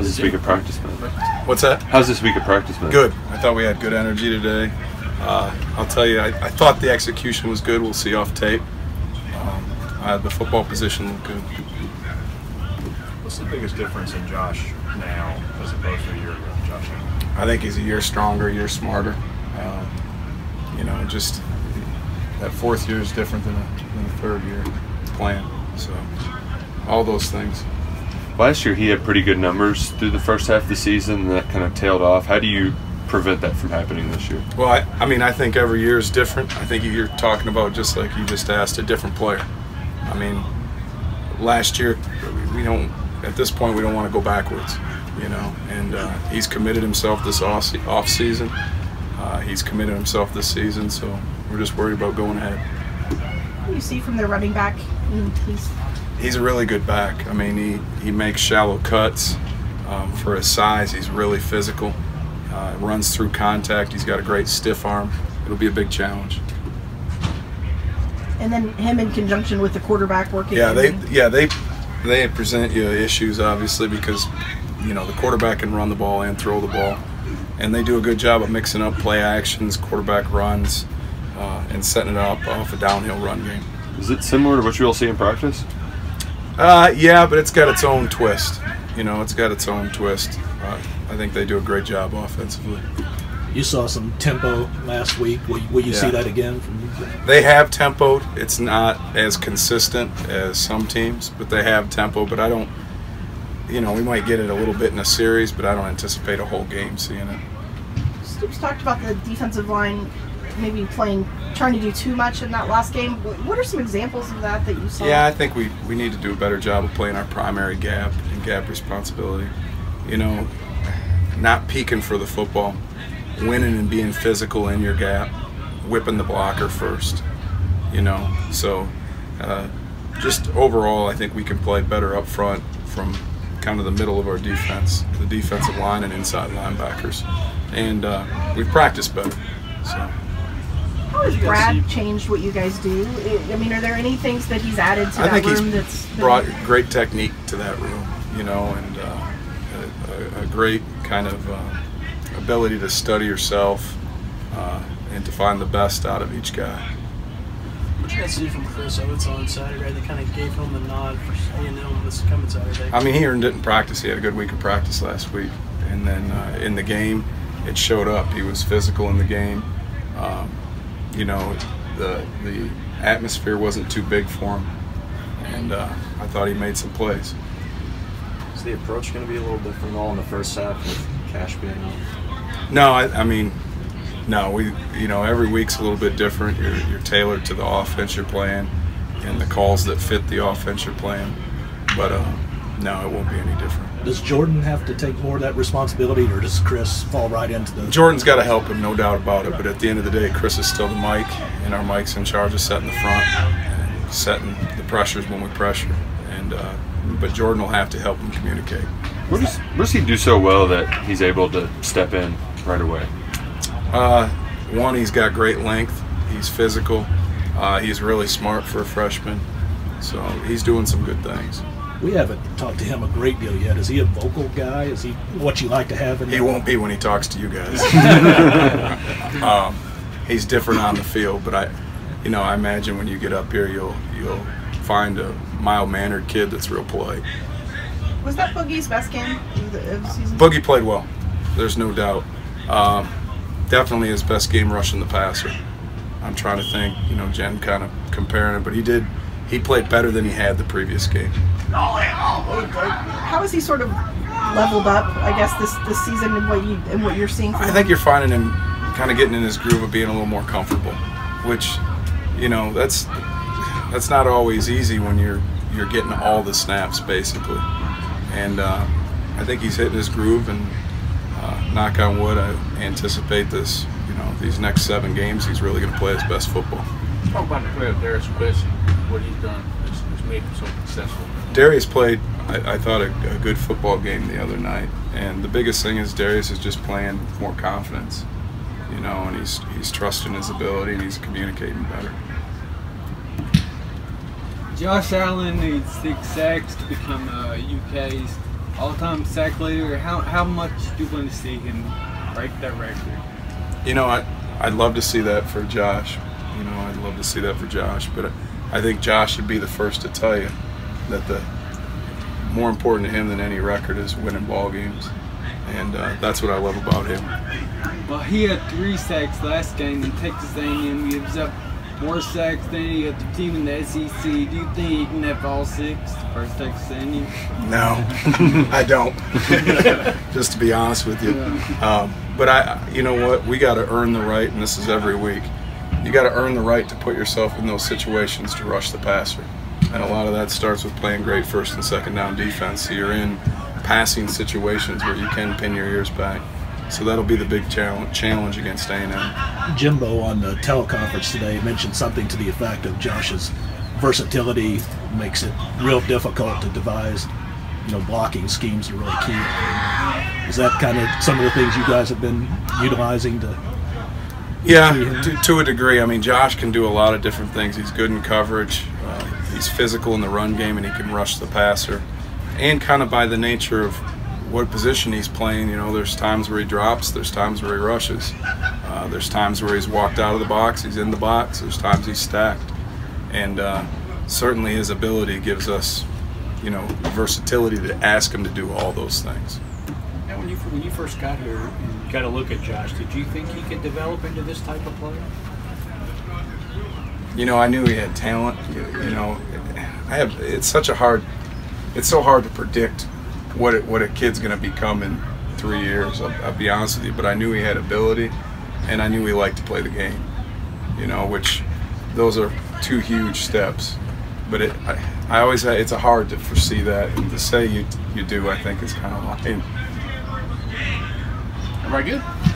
How's this week of practice been? What's that? How's this week of practice been? Good. I thought we had good energy today. I'll tell you, I thought the execution was good. We'll see off tape. The football position looked good. What's the biggest difference in Josh now as opposed to a year ago, Josh? I think he's a year stronger, a year smarter. Just that fourth year is different than the third year playing. So all those things. Last year he had pretty good numbers through the first half of the season, and that kind of tailed off. How do you prevent that from happening this year? Well, I think every year is different. I think you're talking about, just like you just asked, a different player. I mean, last year at this point we don't want to go backwards, and he's committed himself this off season. He's committed himself this season, so we're just worried about going ahead. What do you see from the running back? He's a really good back. I mean, he makes shallow cuts. For his size, he's really physical. Runs through contact. He's got a great stiff arm. It'll be a big challenge. And then him in conjunction with the quarterback working. They present you issues, obviously, because the quarterback can run the ball and throw the ball, and they do a good job of mixing up play actions, quarterback runs, and setting it up off a downhill run game. Is it similar to what you'll see in practice? Yeah, but it's got its own twist. It's got its own twist. I think they do a great job offensively. You saw some tempo last week. Will you see that again? They have tempo. It's not as consistent as some teams, but they have tempo. But I don't, we might get it a little bit in a series, but I don't anticipate a whole game seeing it. Stoops talked about the defensive line maybe trying to do too much in that last game. What are some examples of that you saw? Yeah, I think we need to do a better job of playing our primary gap and gap responsibility. Not peeking for the football, winning and being physical in your gap, whipping the blocker first. So just overall, I think we can play better up front from kind of the middle of our defense, the defensive line and inside linebackers, and we've practiced better. So. How has Brad changed what you guys do? I mean, are there any things that he's added to that room that's brought great technique to that room, and a great kind of ability to study yourself and to find the best out of each guy. What did you guys see from Chris Oates on Saturday? They kind of gave him the nod for A&M this coming Saturday. I mean, he earned it in practice. He had a good week of practice last week, and then in the game, it showed up. He was physical in the game. The atmosphere wasn't too big for him, and I thought he made some plays. Is the approach going to be a little different all in the first half with Cash being out? No, I mean, no. Every week's a little bit different. You're tailored to the offense you're playing and the calls that fit the offense you're playing. But no, it won't be any different. Does Jordan have to take more of that responsibility, or does Chris fall right into the... Jordan's got to help him, no doubt about it, but at the end of the day, Chris is still the mic, and our mic's in charge of setting the front and setting the pressures when we pressure. But Jordan will have to help him communicate. What does he do so well that he's able to step in right away? One, he's got great length. He's physical. He's really smart for a freshman. So he's doing some good things. We haven't talked to him a great deal yet. Is he a vocal guy? Is he what you like to have in there? He won't be when he talks to you guys. He's different on the field, but I imagine when you get up here, you'll find a mild-mannered kid that's real polite. Was that Boogie's best game of the season? Boogie played well. There's no doubt. Definitely his best game rushing the passer. I'm trying to think, Jen kind of comparing it, but he played better than he had the previous game. How has he sort of leveled up, I guess, this season and what you're seeing from him? I think you're finding him kind of getting in his groove of being a little more comfortable, which, that's not always easy when you're getting all the snaps, basically. And I think he's hitting his groove, and knock on wood, I anticipate this, these next 7 games, he's really going to play his best football. Talk about the player of Darius Quest, what he's done that's made him so successful. Darius played, I thought, a good football game the other night, and the biggest thing is Darius is just playing with more confidence, and he's trusting his ability and he's communicating better. Josh Allen needs 6 sacks to become UK's all-time sack leader. How much do you want to see him break that record? You know, I'd love to see that for Josh. You know, I'd love to see that for Josh. But I think Josh should be the first to tell you that the more important to him than any record is winning ball games. And that's what I love about him. Well, he had 3 sacks last game in Texas A&M. He gives up more sacks than any other team in the SEC. Do you think he can have all 6 for Texas A&M? No, I don't. Just to be honest with you. But you know what? We got to earn the right, and this is every week. You got to earn the right to put yourself in those situations to rush the passer. And a lot of that starts with playing great first and second down defense. So you're in passing situations where you can pin your ears back. So that'll be the big challenge against A&M. Jimbo on the teleconference today mentioned something to the effect of Josh's versatility makes it real difficult to devise, blocking schemes are really key. Is that kind of some of the things you guys have been utilizing to? Yeah, to a degree. I mean, Josh can do a lot of different things. He's good in coverage. He's physical in the run game, and he can rush the passer. And kind of by the nature of what position he's playing, there's times where he drops, there's times where he rushes. There's times where he's walked out of the box, he's in the box, there's times he's stacked. And certainly his ability gives us, versatility to ask him to do all those things. Now, when you first got here and got a look at Josh, did you think he could develop into this type of player? I knew he had talent. It's so hard to predict what a kid's going to become in 3 years. I'll be honest with you, but I knew he had ability, and I knew he liked to play the game. Which those are 2 huge steps. But it's hard to foresee that, and to say you do, I think is kind of lying. All right, good.